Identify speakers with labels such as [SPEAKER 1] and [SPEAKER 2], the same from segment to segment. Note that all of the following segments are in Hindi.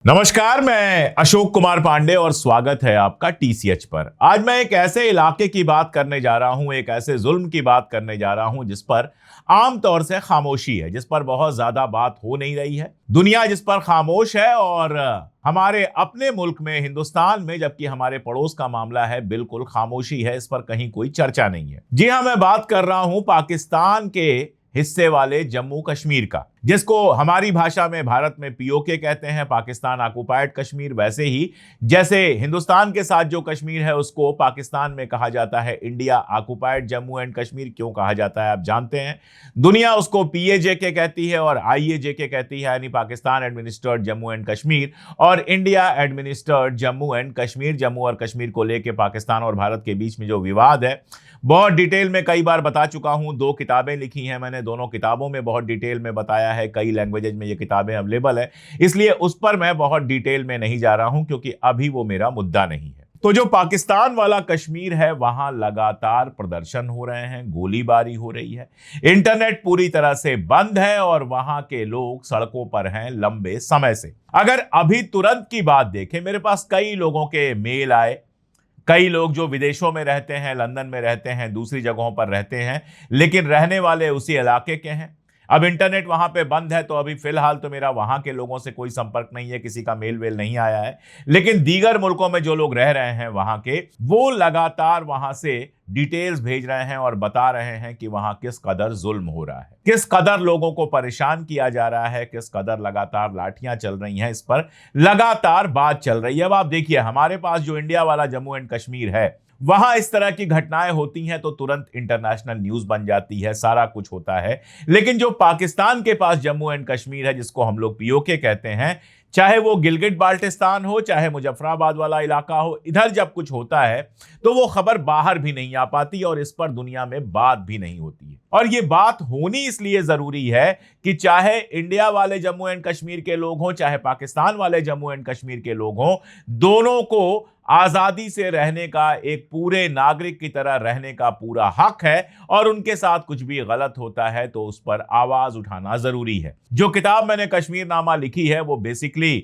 [SPEAKER 1] नमस्कार, मैं अशोक कुमार पांडे और स्वागत है आपका टीसीएच पर। आज मैं एक ऐसे इलाके की बात करने जा रहा हूं, एक ऐसे जुल्म की बात करने जा रहा हूं जिस पर आमतौर से खामोशी है, जिस पर बहुत ज्यादा बात हो नहीं रही है। दुनिया जिस पर खामोश है और हमारे अपने मुल्क में, हिंदुस्तान में, जबकि हमारे पड़ोस का मामला है, बिल्कुल खामोशी है, इस पर कहीं कोई चर्चा नहीं है। जी हां, मैं बात कर रहा हूं पाकिस्तान के हिस्से वाले जम्मू कश्मीर का, जिसको हमारी भाषा में भारत में पीओके कहते हैं, पाकिस्तान ऑक्युपाइड कश्मीर। वैसे ही जैसे हिंदुस्तान के साथ जो कश्मीर है उसको पाकिस्तान में कहा जाता है India occupied Jammu and Kashmir. क्यों कहा जाता है आप जानते हैं। दुनिया उसको पीएजेके कहती है और आईएजेके कहती है, यानी पाकिस्तान एडमिनिस्टर्ड जम्मू एंड कश्मीर और India administered Jammu and Kashmir. Jammu और कश्मीर को लेकर पाकिस्तान और भारत के बीच में जो विवाद है, बहुत डिटेल में कई बार बता चुका हूं। 2 किताबें लिखी हैं मैंने, दोनों किताबों में बहुत डिटेल में बताया है। कई लैंग्वेजेज में ये किताबें अवेलेबल है, इसलिए उस पर मैं बहुत डिटेल में नहीं जा रहा हूं, क्योंकि अभी वो मेरा मुद्दा नहीं है। तो जो पाकिस्तान वाला कश्मीर है, वहां लगातार प्रदर्शन हो रहे हैं, गोलीबारी हो रही है, इंटरनेट पूरी तरह से बंद है और वहां के लोग सड़कों पर हैं लंबे समय से। अगर अभी तुरंत की बात देखें, मेरे पास कई लोगों के मेल आए। कई लोग जो विदेशों में रहते हैं, लंदन में रहते हैं, दूसरी जगहों पर रहते हैं, लेकिन रहने वाले उसी इलाके के हैं। अब इंटरनेट वहां पे बंद है, तो अभी फिलहाल तो मेरा वहां के लोगों से कोई संपर्क नहीं है, किसी का मेल वेल नहीं आया है। लेकिन दीगर मुल्कों में जो लोग रह रहे हैं वहां के, वो लगातार वहां से डिटेल्स भेज रहे हैं और बता रहे हैं कि वहां किस कदर जुल्म हो रहा है, किस कदर लोगों को परेशान किया जा रहा है, किस कदर लगातार लाठियां चल रही हैं। इस पर लगातार बात चल रही है। अब आप देखिए, हमारे पास जो इंडिया वाला जम्मू एंड कश्मीर है, वहां इस तरह की घटनाएं होती हैं तो तुरंत इंटरनेशनल न्यूज बन जाती है, सारा कुछ होता है। लेकिन जो पाकिस्तान के पास जम्मू एंड कश्मीर है, जिसको हम लोग पीओके कहते हैं, चाहे वो गिलगिट बाल्टिस्तान हो, चाहे मुजफ्फराबाद वाला इलाका हो, इधर जब कुछ होता है तो वो खबर बाहर भी नहीं आ पाती और इस पर दुनिया में बात भी नहीं होती है। और ये बात होनी इसलिए जरूरी है कि चाहे इंडिया वाले जम्मू एंड कश्मीर के लोग हों, चाहे पाकिस्तान वाले जम्मू एंड कश्मीर के लोग हों, दोनों को आजादी से रहने का, एक पूरे नागरिक की तरह रहने का पूरा हक है। और उनके साथ कुछ भी गलत होता है तो उस पर आवाज उठाना जरूरी है। जो किताब मैंने कश्मीर नामा लिखी है, वो बेसिकली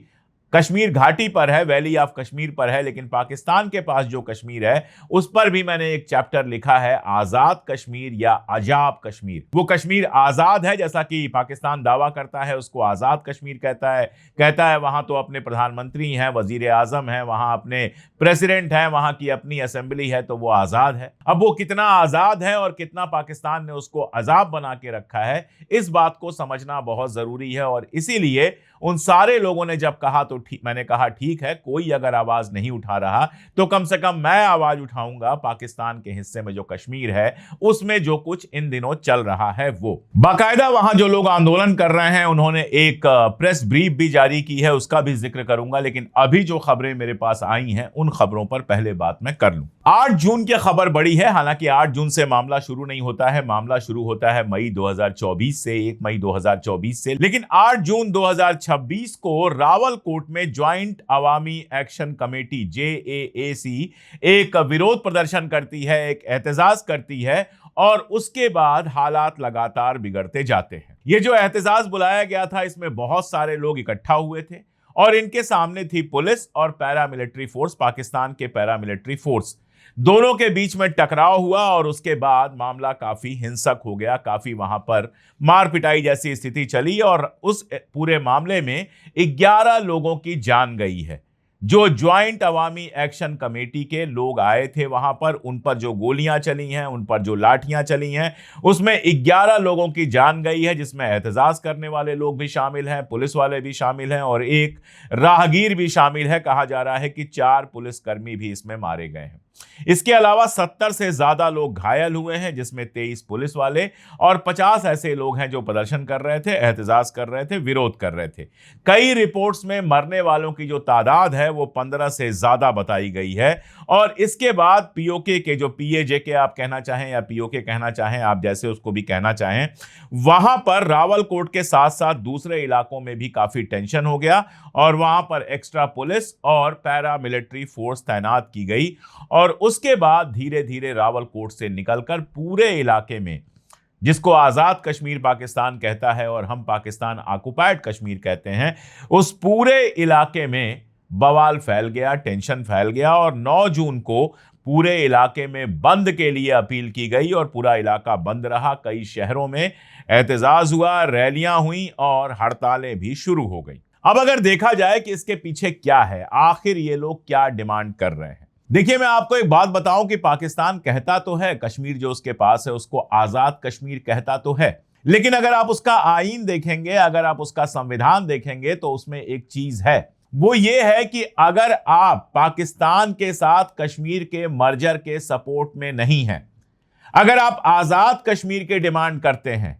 [SPEAKER 1] कश्मीर घाटी पर है, वैली ऑफ कश्मीर पर है। लेकिन पाकिस्तान के पास जो कश्मीर है, उस पर भी मैंने एक चैप्टर लिखा है, आजाद कश्मीर या अजाब कश्मीर। वो कश्मीर आजाद है, जैसा कि पाकिस्तान दावा करता है, उसको आजाद कश्मीर कहता है वहां तो अपने प्रधानमंत्री हैं, वजीर आजम हैं, वहां अपने प्रेसिडेंट हैं, वहां की अपनी असेंबली है, तो वो आजाद है। अब वो कितना आजाद है और कितना पाकिस्तान ने उसको अजाब बना के रखा है, इस बात को समझना बहुत जरूरी है। और इसीलिए उन सारे लोगों ने जब कहा तो मैंने कहा ठीक है, कोई अगर आवाज नहीं उठा रहा तो कम से कम मैं आवाज उठाऊंगा। पाकिस्तान के हिस्से में जो कश्मीर है, उसमें जो कुछ इन दिनों चल रहा है, वो बाकायदा वहां जो लोग आंदोलन कर रहे हैं, उन्होंने एक प्रेस ब्रीफ भी जारी की है, उसका भी जिक्र करूंगा। लेकिन अभी जो खबरें मेरे पास आई हैं, उन खबरों पर पहले बात मैं कर लूं। 8 जून की खबर बड़ी है। हालांकि 8 जून से मामला शुरू नहीं होता है, मामला शुरू होता है मई 2024 से, 1 मई 2024 से। लेकिन 8 जून 2026 को रावलकोट में ज्वाइंट अवामी एक्शन कमेटी JAAC एक विरोध प्रदर्शन करती है, एक एहतजाज करती है, और उसके बाद हालात लगातार बिगड़ते जाते हैं। ये जो एहतजाज बुलाया गया था, इसमें बहुत सारे लोग इकट्ठा हुए थे और इनके सामने थी पुलिस और पैरामिलिट्री फोर्स, पाकिस्तान के पैरामिलिट्री फोर्स। दोनों के बीच में टकराव हुआ और उसके बाद मामला काफी हिंसक हो गया, काफी वहां पर मार पिटाई जैसी स्थिति चली और उस पूरे मामले में 11 लोगों की जान गई है। जो ज्वाइंट अवामी एक्शन कमेटी के लोग आए थे वहां पर, उन पर जो गोलियां चली हैं, उन पर जो लाठियां चली हैं, उसमें 11 लोगों की जान गई है, जिसमें एहतजाज करने वाले लोग भी शामिल हैं, पुलिस वाले भी शामिल हैं और एक राहगीर भी शामिल है। कहा जा रहा है कि 4 पुलिसकर्मी भी इसमें मारे गए हैं। इसके अलावा 70 से ज्यादा लोग घायल हुए हैं, जिसमें 23 पुलिस वाले और 50 ऐसे लोग हैं जो प्रदर्शन कर रहे थे, एहतजाज कर रहे थे, विरोध कर रहे थे। कई रिपोर्ट्स में मरने वालों की जो तादाद है वो 15 से ज्यादा बताई गई है। और इसके बाद पीओके के, जो पीएजेके आप कहना चाहें या पीओके कहना चाहें, आप जैसे उसको भी कहना चाहें, वहां पर रावलकोट के साथ साथ दूसरे इलाकों में भी काफी टेंशन हो गया और वहां पर एक्स्ट्रा पुलिस और पैरामिलिट्री फोर्स तैनात की गई। और उसके बाद धीरे धीरे रावलकोट से निकलकर पूरे इलाके में जिसको आजाद कश्मीर पाकिस्तान कहता है और हम पाकिस्तान ऑक्युपाइड कश्मीर कहते हैं, उस पूरे इलाके में बवाल फैल गया, टेंशन फैल गया और 9 जून को पूरे इलाके में बंद के लिए अपील की गई और पूरा इलाका बंद रहा। कई शहरों में एहतजाज हुआ, रैलियां हुई और हड़तालें भी शुरू हो गई। अब अगर देखा जाए कि इसके पीछे क्या है, आखिर ये लोग क्या डिमांड कर रहे हैं। देखिए, मैं आपको एक बात बताऊं कि पाकिस्तान कहता तो है, कश्मीर जो उसके पास है उसको आजाद कश्मीर कहता तो है, लेकिन अगर आप उसका आईन देखेंगे, अगर आप उसका संविधान देखेंगे तो उसमें एक चीज है, वो ये है कि अगर आप पाकिस्तान के साथ कश्मीर के मर्जर के सपोर्ट में नहीं हैं, अगर आप आजाद कश्मीर के डिमांड करते हैं,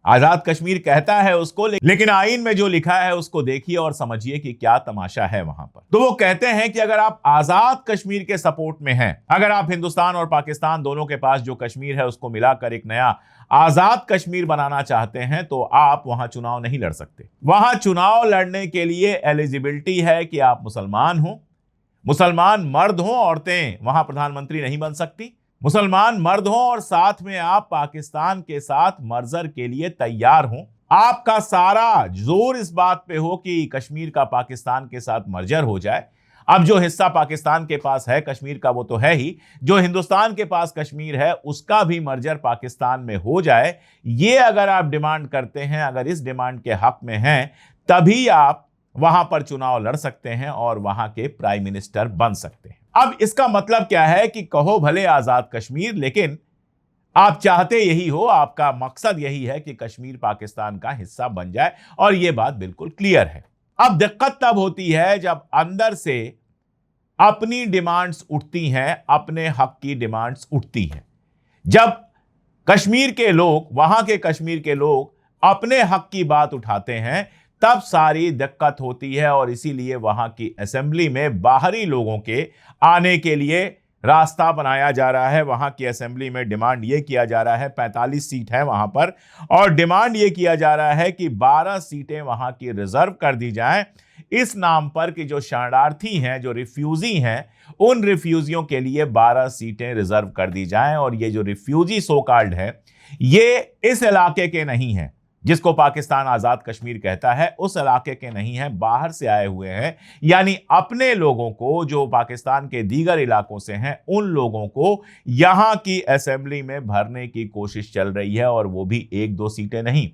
[SPEAKER 1] आजाद कश्मीर कहता है उसको, लेकिन आईन में जो लिखा है उसको देखिए और समझिए कि क्या तमाशा है वहां पर। तो वो कहते हैं कि अगर आप आजाद कश्मीर के सपोर्ट में हैं, अगर आप हिंदुस्तान और पाकिस्तान दोनों के पास जो कश्मीर है उसको मिलाकर एक नया आजाद कश्मीर बनाना चाहते हैं, तो आप वहां चुनाव नहीं लड़ सकते। वहां चुनाव लड़ने के लिए एलिजिबिलिटी है कि आप मुसलमान हो, मुसलमान मर्द हो, औरतें वहां प्रधानमंत्री नहीं बन सकती, मुसलमान मर्द हों और साथ में आप पाकिस्तान के साथ मर्जर के लिए तैयार हों। आपका सारा जोर इस बात पे हो कि कश्मीर का पाकिस्तान के साथ मर्जर हो जाए। अब जो हिस्सा पाकिस्तान के पास है कश्मीर का वो तो है ही, जो हिंदुस्तान के पास कश्मीर है उसका भी मर्जर पाकिस्तान में हो जाए। ये अगर आप डिमांड करते हैं, अगर इस डिमांड के हक में हैं, तभी आप वहां पर चुनाव लड़ सकते हैं और वहां के प्राइम मिनिस्टर बन सकते हैं। अब इसका मतलब क्या है कि कहो भले आजाद कश्मीर, लेकिन आप चाहते यही हो, आपका मकसद यही है कि कश्मीर पाकिस्तान का हिस्सा बन जाए और यह बात बिल्कुल क्लियर है। अब दिक्कत तब होती है जब अंदर से अपनी डिमांड्स उठती हैं, अपने हक की डिमांड्स उठती हैं। जब कश्मीर के लोग, वहां के कश्मीर के लोग अपने हक की बात उठाते हैं, तब सारी दिक्कत होती है और इसीलिए वहां की असेंबली में बाहरी लोगों के आने के लिए रास्ता बनाया जा रहा है। वहां की असेंबली में डिमांड यह किया जा रहा है, 45 सीट है वहां पर, और डिमांड यह किया जा रहा है कि 12 सीटें वहां की रिजर्व कर दी जाएं, इस नाम पर कि जो शरणार्थी हैं, जो रिफ्यूजी हैं, उन रिफ्यूजियों के लिए 12 सीटें रिजर्व कर दी जाएं। और ये जो रिफ्यूजी सो कॉल्ड है, ये इस इलाके के नहीं है जिसको पाकिस्तान आजाद कश्मीर कहता है, उस इलाके के नहीं है, बाहर से आए हुए हैं। यानी अपने लोगों को, जो पाकिस्तान के दीगर इलाकों से हैं, उन लोगों को यहां की असेंबली में भरने की कोशिश चल रही है, और वो भी 1-2 सीटें नहीं,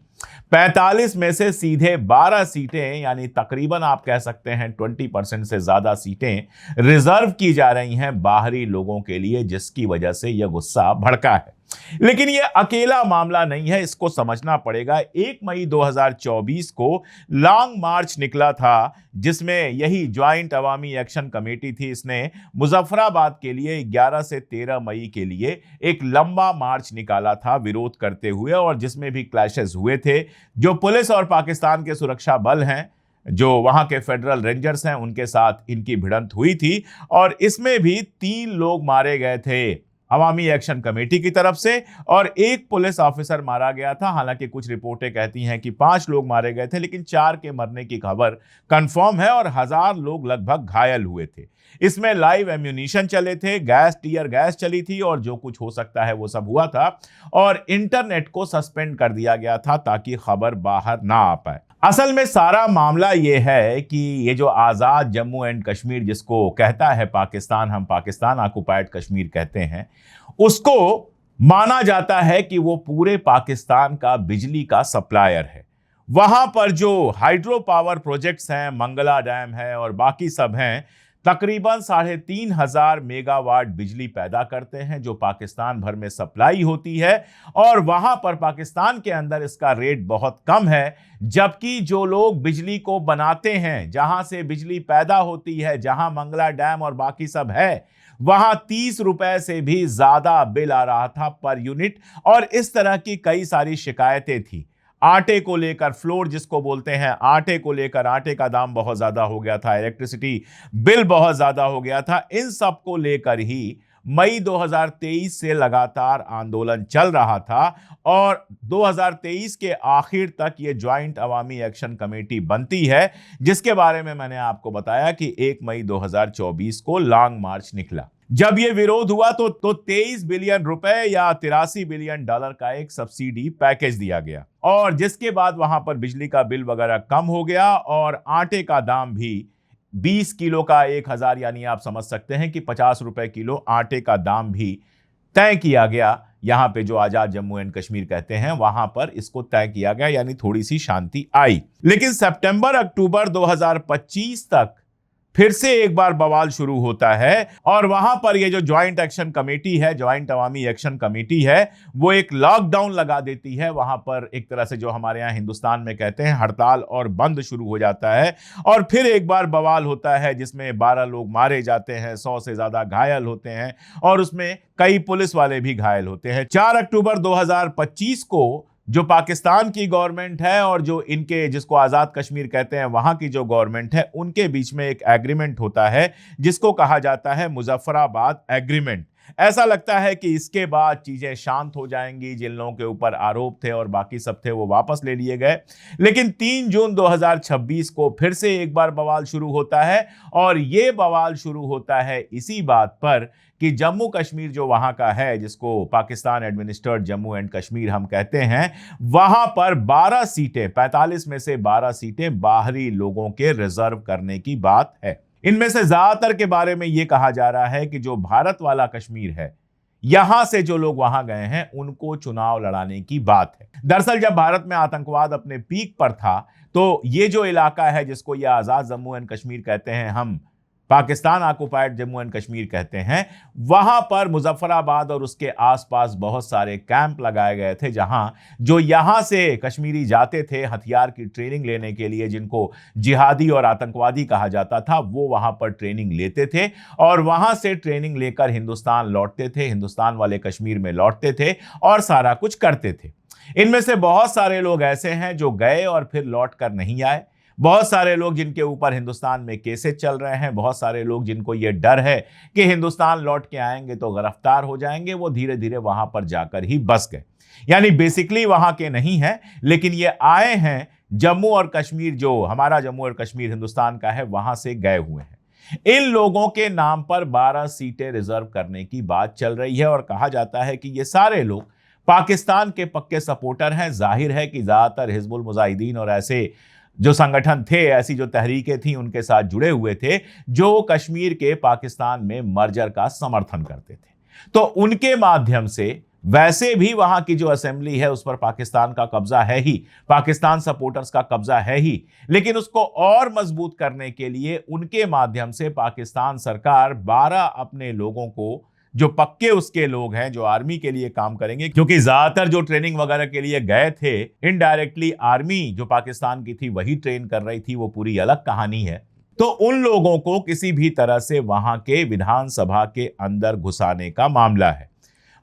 [SPEAKER 1] 45 में से सीधे 12 सीटें, यानी तकरीबन आप कह सकते हैं 20% से ज्यादा सीटें रिजर्व की जा रही हैं बाहरी लोगों के लिए, जिसकी वजह से यह गुस्सा भड़का है। लेकिन यह अकेला मामला नहीं है, इसको समझना पड़ेगा। 1 मई 2024 को लॉन्ग मार्च निकला था, जिसमें यही ज्वाइंट अवामी एक्शन कमेटी थी, इसने मुजफ्फराबाद के लिए 11 से 13 मई के लिए एक लंबा मार्च निकाला था विरोध करते हुए, और जिसमें भी क्लैशेस हुए थे। जो पुलिस और पाकिस्तान के सुरक्षा बल हैं, जो वहां के फेडरल रेंजर्स हैं, उनके साथ इनकी भिड़ंत हुई थी, और इसमें भी 3 लोग मारे गए थे अवामी एक्शन कमेटी की तरफ से, और 1 पुलिस ऑफिसर मारा गया था। हालांकि कुछ रिपोर्टें कहती हैं कि 5 लोग मारे गए थे, लेकिन 4 के मरने की खबर कंफर्म है, और 1000 लोग लगभग घायल हुए थे। इसमें लाइव एम्यूनिशन चले थे, गैस, टीयर गैस चली थी, और जो कुछ हो सकता है वो सब हुआ था, और इंटरनेट को सस्पेंड कर दिया गया था ताकि खबर बाहर ना आ पाए। असल में सारा मामला ये है कि ये जो आज़ाद जम्मू एंड कश्मीर जिसको कहता है पाकिस्तान, हम पाकिस्तान ऑक्युपाइड कश्मीर कहते हैं, उसको माना जाता है कि वो पूरे पाकिस्तान का बिजली का सप्लायर है। वहां पर जो हाइड्रो पावर प्रोजेक्ट्स हैं, मंगला डैम है और बाकी सब हैं, तकरीबन 3500 मेगावाट बिजली पैदा करते हैं, जो पाकिस्तान भर में सप्लाई होती है। और वहां पर पाकिस्तान के अंदर इसका रेट बहुत कम है, जबकि जो लोग बिजली को बनाते हैं, जहां से बिजली पैदा होती है, जहां मंगला डैम और बाकी सब है, वहां 30 रुपए से भी ज्यादा बिल आ रहा था पर यूनिट। और इस तरह की कई सारी शिकायतें थी। आटे को लेकर, फ्लोर जिसको बोलते हैं, आटे को लेकर, आटे का दाम बहुत ज्यादा हो गया था, इलेक्ट्रिसिटी बिल बहुत ज्यादा हो गया था। इन सब को लेकर ही मई 2023 से लगातार आंदोलन चल रहा था और 2023 के आखिर तक ये ज्वाइंट अवामी एक्शन कमेटी बनती है, जिसके बारे में मैंने आपको बताया कि 1 मई 2024 को लॉन्ग मार्च निकला। जब यह विरोध हुआ तो 23 बिलियन रुपए या 83 बिलियन डॉलर का एक सब्सिडी पैकेज दिया गया और जिसके बाद वहां पर बिजली का बिल वगैरह कम हो गया और आटे का दाम भी 20 किलो का 1000, यानी आप समझ सकते हैं कि 50 रुपए किलो आटे का दाम भी तय किया गया। यहां पे जो आजाद जम्मू एंड कश्मीर कहते हैं वहां पर इसको तय किया गया, यानी थोड़ी सी शांति आई। लेकिन सितंबर अक्टूबर 2025 तक फिर से एक बार बवाल शुरू होता है और वहां पर ये जो ज्वाइंट एक्शन कमेटी है, ज्वाइंट अवामी एक्शन कमेटी है, वो एक लॉकडाउन लगा देती है। वहां पर एक तरह से जो हमारे यहाँ हिंदुस्तान में कहते हैं हड़ताल और बंद शुरू हो जाता है और फिर एक बार बवाल होता है जिसमें 12 लोग मारे जाते हैं, 100 से ज्यादा घायल होते हैं और उसमें कई पुलिस वाले भी घायल होते हैं। 4 अक्टूबर 2025 को जो पाकिस्तान की गवर्नमेंट है और जो इनके जिसको आजाद कश्मीर कहते हैं वहां की जो गवर्नमेंट है, उनके बीच में एक एग्रीमेंट होता है जिसको कहा जाता है मुजफ्फराबाद एग्रीमेंट। ऐसा लगता है कि इसके बाद चीजें शांत हो जाएंगी, जिन लोगों के ऊपर आरोप थे और बाकी सब थे वो वापस ले लिए गए। लेकिन 3 जून 2026 को फिर से एक बार बवाल शुरू होता है और ये बवाल शुरू होता है इसी बात पर कि जम्मू कश्मीर जो वहां का है, जिसको पाकिस्तान एडमिनिस्ट्रेटेड जम्मू एंड कश्मीर हम कहते हैं, वहां पर 12 सीटें, 45 में से 12 सीटें बाहरी लोगों के रिजर्व करने की बात है। इनमें से ज्यादातर के बारे में यह कहा जा रहा है कि जो भारत वाला कश्मीर है, यहां से जो लोग वहां गए हैं उनको चुनाव लड़ाने की बात है। दरअसल जब भारत में आतंकवाद अपने पीक पर था तो ये जो इलाका है जिसको ये आजाद जम्मू एंड कश्मीर कहते हैं, हम पाकिस्तान ऑक्युपाइड जम्मू एंड कश्मीर कहते हैं, वहां पर मुजफ्फराबाद और उसके आसपास बहुत सारे कैंप लगाए गए थे जहां जो यहां से कश्मीरी जाते थे हथियार की ट्रेनिंग लेने के लिए, जिनको जिहादी और आतंकवादी कहा जाता था, वो वहां पर ट्रेनिंग लेते थे और वहां से ट्रेनिंग लेकर हिंदुस्तान लौटते थे, हिंदुस्तान वाले कश्मीर में लौटते थे और सारा कुछ करते थे। इनमें से बहुत सारे लोग ऐसे हैं जो गए और फिर लौट कर नहीं आए, बहुत सारे लोग जिनके ऊपर हिंदुस्तान में केसेस चल रहे हैं, बहुत सारे लोग जिनको यह डर है कि हिंदुस्तान लौट के आएंगे तो गिरफ्तार हो जाएंगे, वो धीरे धीरे वहां पर जाकर ही बस गए। यानी बेसिकली वहां के नहीं है, लेकिन ये आए हैं जम्मू और कश्मीर, जो हमारा जम्मू और कश्मीर हिंदुस्तान का है, वहां से गए हुए हैं। इन लोगों के नाम पर 12 सीटें रिजर्व करने की बात चल रही है और कहा जाता है कि ये सारे लोग पाकिस्तान के पक्के सपोर्टर हैं। जाहिर है कि ज्यादातर हिजबुल मुजाहिदीन और ऐसे जो संगठन थे, ऐसी जो तहरीकें थी, उनके साथ जुड़े हुए थे जो कश्मीर के पाकिस्तान में मर्जर का समर्थन करते थे। तो उनके माध्यम से वैसे भी वहां की जो असेंबली है उस पर पाकिस्तान का कब्जा है ही, पाकिस्तान सपोर्टर्स का कब्जा है ही, लेकिन उसको और मजबूत करने के लिए उनके माध्यम से पाकिस्तान सरकार 12 अपने लोगों को, जो पक्के उसके लोग हैं, जो आर्मी के लिए काम करेंगे, क्योंकि ज्यादातर जो ट्रेनिंग वगैरह के लिए गए थे इनडायरेक्टली आर्मी जो पाकिस्तान की थी वही ट्रेन कर रही थी, वो पूरी अलग कहानी है। तो उन लोगों को किसी भी तरह से वहां के विधानसभा के अंदर घुसाने का मामला है।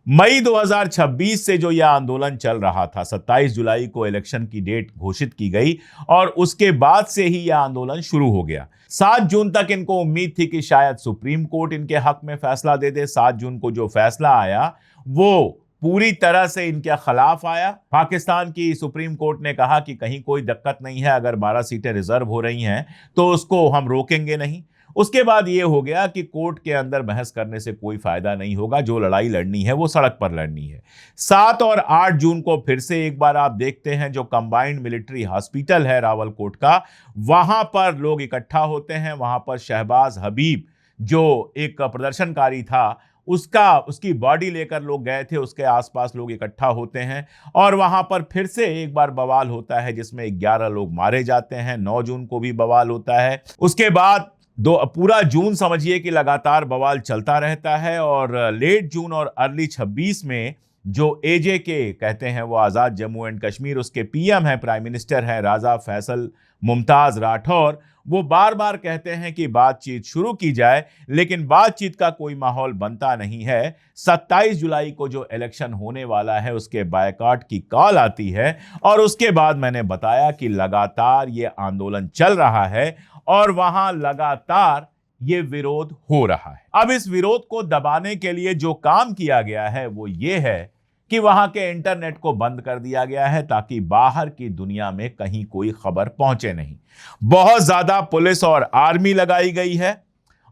[SPEAKER 1] मई 2026 से जो यह आंदोलन चल रहा था, 27 जुलाई को इलेक्शन की डेट घोषित की गई और उसके बाद से ही यह आंदोलन शुरू हो गया। 7 जून तक इनको उम्मीद थी कि शायद सुप्रीम कोर्ट इनके हक में फैसला दे दे। 7 जून को जो फैसला आया वो पूरी तरह से इनके खिलाफ आया। पाकिस्तान की सुप्रीम कोर्ट ने कहा कि कहीं कोई दिक्कत नहीं है, अगर 12 सीटें रिजर्व हो रही हैं तो उसको हम रोकेंगे नहीं। उसके बाद यह हो गया कि कोर्ट के अंदर बहस करने से कोई फायदा नहीं होगा, जो लड़ाई लड़नी है वो सड़क पर लड़नी है। 7 और 8 जून को फिर से एक बार आप देखते हैं जो कंबाइंड मिलिट्री हॉस्पिटल है रावलकोट का, वहां पर लोग इकट्ठा होते हैं। वहां पर शहबाज हबीब जो एक प्रदर्शनकारी था, उसकी बॉडी लेकर लोग गए थे, उसके आसपास लोग इकट्ठा होते हैं और वहां पर फिर से एक बार बवाल होता है जिसमें 11 लोग मारे जाते हैं। 9 जून को भी बवाल होता है। उसके बाद पूरा जून समझिए कि लगातार बवाल चलता रहता है और लेट जून और अर्ली 26 में जो एजेके कहते हैं, वो आजाद जम्मू एंड कश्मीर, उसके पीएम है, प्राइम मिनिस्टर है राजा फैसल मुमताज राठौर, वो बार बार कहते हैं कि बातचीत शुरू की जाए, लेकिन बातचीत का कोई माहौल बनता नहीं है। 27 जुलाई को जो इलेक्शन होने वाला है उसके बायकॉट की कॉल आती है और उसके बाद मैंने बताया कि लगातार ये आंदोलन चल रहा है और वहां लगातार ये विरोध हो रहा है। अब इस विरोध को दबाने के लिए जो काम किया गया है वो ये है कि वहां के इंटरनेट को बंद कर दिया गया है ताकि बाहर की दुनिया में कहीं कोई खबर पहुंचे नहीं। बहुत ज्यादा पुलिस और आर्मी लगाई गई है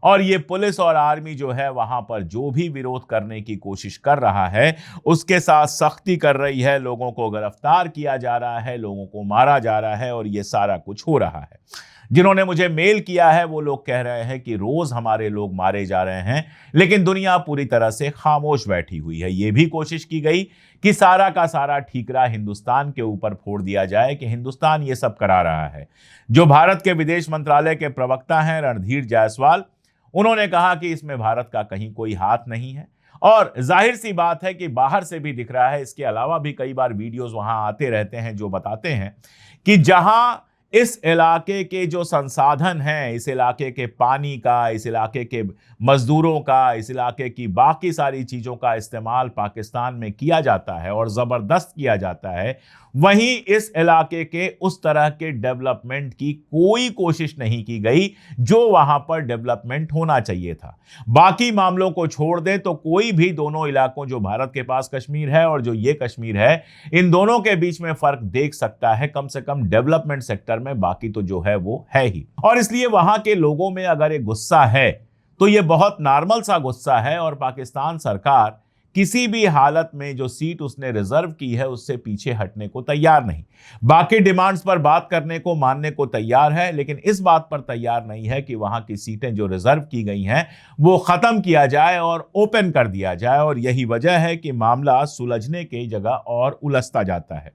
[SPEAKER 1] और ये पुलिस और आर्मी जो है वहां पर जो भी विरोध करने की कोशिश कर रहा है उसके साथ सख्ती कर रही है। लोगों को गिरफ्तार किया जा रहा है, लोगों को मारा जा रहा है और ये सारा कुछ हो रहा है। जिन्होंने मुझे मेल किया है वो लोग कह रहे हैं कि रोज हमारे लोग मारे जा रहे हैं, लेकिन दुनिया पूरी तरह से खामोश बैठी हुई है। यह भी कोशिश की गई कि सारा का सारा ठीकरा हिंदुस्तान के ऊपर फोड़ दिया जाए कि हिंदुस्तान ये सब करा रहा है। जो भारत के विदेश मंत्रालय के प्रवक्ता हैं रणधीर जायसवाल, उन्होंने कहा कि इसमें भारत का कहीं कोई हाथ नहीं है और जाहिर सी बात है कि बाहर से भी दिख रहा है। इसके अलावा भी कई बार वीडियोस वहां आते रहते हैं जो बताते हैं कि जहां इस इलाके के जो संसाधन हैं, इस इलाके के पानी का, इस इलाके के मजदूरों का, इस इलाके की बाकी सारी चीज़ों का इस्तेमाल पाकिस्तान में किया जाता है और ज़बरदस्त किया जाता है, वहीं इस इलाके के उस तरह के डेवलपमेंट की कोई कोशिश नहीं की गई जो वहां पर डेवलपमेंट होना चाहिए था। बाकी मामलों को छोड़ दें तो कोई भी दोनों इलाकों, जो भारत के पास कश्मीर है और जो ये कश्मीर है, इन दोनों के बीच में फर्क देख सकता है कम से कम डेवलपमेंट सेक्टर में। बाकी तो जो है वो है ही। और इसलिए वहां के लोगों में अगर एक गुस्सा है तो ये बहुत नॉर्मल सा गुस्सा है और पाकिस्तान सरकार किसी भी हालत में जो सीट उसने रिजर्व की है उससे पीछे हटने को तैयार नहीं। बाकी डिमांड्स पर बात करने को, मानने को तैयार है, लेकिन इस बात पर तैयार नहीं है कि वहां की सीटें जो रिजर्व की गई हैं वो खत्म किया जाए और ओपन कर दिया जाए। और यही वजह है कि मामला सुलझने की जगह और उलझता जाता है।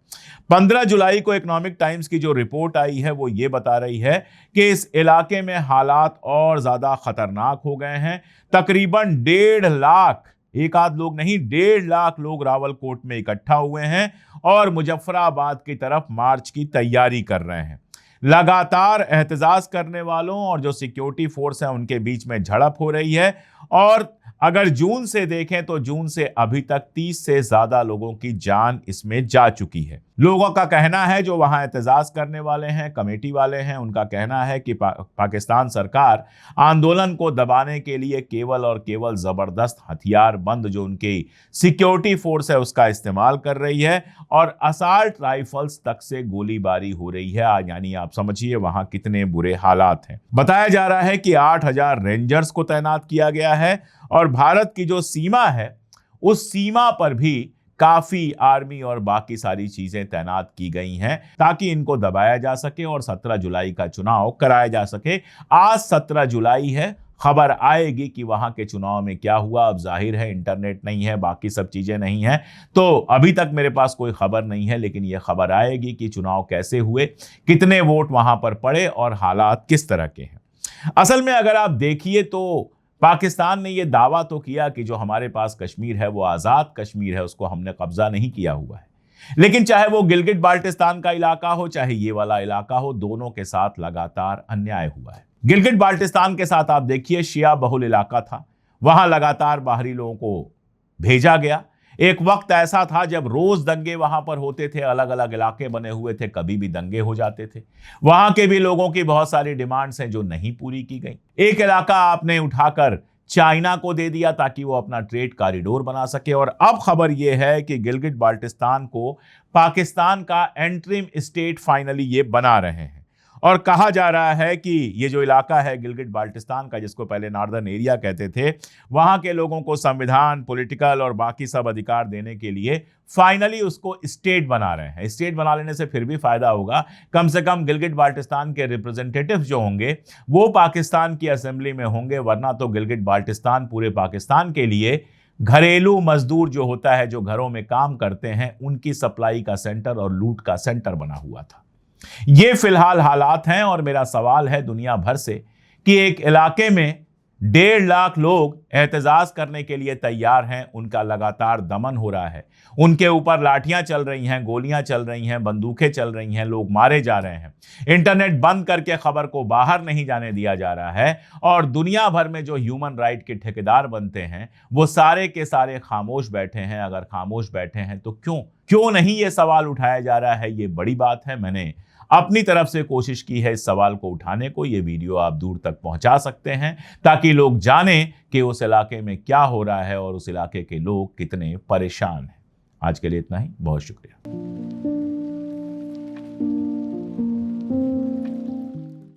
[SPEAKER 1] 15 जुलाई को इकोनॉमिक टाइम्स की जो रिपोर्ट आई है वो ये बता रही है कि इस इलाके में हालात और ज्यादा खतरनाक हो गए हैं। तकरीबन 1.5 लाख, एक आध लोग नहीं, 1.5 लाख लोग रावलकोट में इकट्ठा हुए हैं और मुजफ्फराबाद की तरफ मार्च की तैयारी कर रहे हैं। लगातार एहतजाज करने वालों और जो सिक्योरिटी फोर्स है उनके बीच में झड़प हो रही है। और अगर जून से देखें तो जून से अभी तक 30 से ज्यादा लोगों की जान इसमें जा चुकी है। लोगों का कहना है, जो वहां एहतजाज करने वाले हैं, कमेटी वाले हैं, उनका कहना है कि पाकिस्तान सरकार आंदोलन को दबाने के लिए केवल और केवल जबरदस्त हथियार बंद जो उनकी सिक्योरिटी फोर्स है उसका इस्तेमाल कर रही है और असॉल्ट राइफल्स तक से गोलीबारी हो रही है। आज यानी आप समझिए वहां कितने बुरे हालात हैं। बताया जा रहा है कि 8,000 रेंजर्स को तैनात किया गया है और भारत की जो सीमा है उस सीमा पर भी काफी आर्मी और बाकी सारी चीजें तैनात की गई हैं ताकि इनको दबाया जा सके और 17 जुलाई का चुनाव कराया जा सके। आज 17 जुलाई है, खबर आएगी कि वहां के चुनाव में क्या हुआ। अब जाहिर है इंटरनेट नहीं है, बाकी सब चीजें नहीं है, तो अभी तक मेरे पास कोई खबर नहीं है, लेकिन यह खबर आएगी कि चुनाव कैसे हुए, कितने वोट वहां पर पड़े और हालात किस तरह के हैं। असल में अगर आप देखिए तो पाकिस्तान ने यह दावा तो किया कि जो हमारे पास कश्मीर है वो आजाद कश्मीर है, उसको हमने कब्जा नहीं किया हुआ है। लेकिन चाहे वो गिलगिट बाल्टिस्तान का इलाका हो चाहे ये वाला इलाका हो, दोनों के साथ लगातार अन्याय हुआ है। गिलगिट बाल्टिस्तान के साथ आप देखिए शिया बहुल इलाका था, वहां लगातार बाहरी लोगों को भेजा गया। एक वक्त ऐसा था जब रोज दंगे वहां पर होते थे, अलग अलग इलाके बने हुए थे, कभी भी दंगे हो जाते थे। वहां के भी लोगों की बहुत सारी डिमांड्स हैं जो नहीं पूरी की गई। एक इलाका आपने उठाकर चाइना को दे दिया ताकि वो अपना ट्रेड कॉरिडोर बना सके और अब खबर यह है कि गिलगिट बाल्टिस्तान को पाकिस्तान का एंट्रीम स्टेट फाइनली ये बना रहे हैं। और कहा जा रहा है कि ये जो इलाका है गिलगिट बाल्टिस्तान का, जिसको पहले नॉर्दर्न एरिया कहते थे, वहां के लोगों को संविधान, पॉलिटिकल और बाकी सब अधिकार देने के लिए फाइनली उसको स्टेट बना रहे हैं। स्टेट बना लेने से फिर भी फायदा होगा, कम से कम गिलगिट बाल्टिस्तान के रिप्रेजेंटेटिव्स जो होंगे वो पाकिस्तान की असेंबली में होंगे, वरना तो गिलगिट बाल्टिस्तान पूरे पाकिस्तान के लिए घरेलू मजदूर जो होता है, जो घरों में काम करते हैं, उनकी सप्लाई का सेंटर और लूट का सेंटर बना हुआ था। ये फिलहाल हालात हैं और मेरा सवाल है दुनिया भर से कि एक इलाके में 1.5 लाख लोग एहतजाज करने के लिए तैयार हैं, उनका लगातार दमन हो रहा है, उनके ऊपर लाठियां चल रही हैं, गोलियां चल रही हैं, बंदूकें चल रही हैं, लोग मारे जा रहे हैं, इंटरनेट बंद करके खबर को बाहर नहीं जाने दिया जा रहा है और दुनिया भर में जो ह्यूमन राइट के ठेकेदार बनते हैं वो सारे के सारे खामोश बैठे हैं। अगर खामोश बैठे हैं तो क्यों? क्यों नहीं ये सवाल उठाया जा रहा है, ये बड़ी बात है। मैंने अपनी तरफ से कोशिश की है इस सवाल को उठाने को। ये वीडियो आप दूर तक पहुंचा सकते हैं ताकि लोग जानें कि उस इलाके में क्या हो रहा है और उस इलाके के लोग कितने परेशान हैं। आज के लिए इतना ही, बहुत शुक्रिया।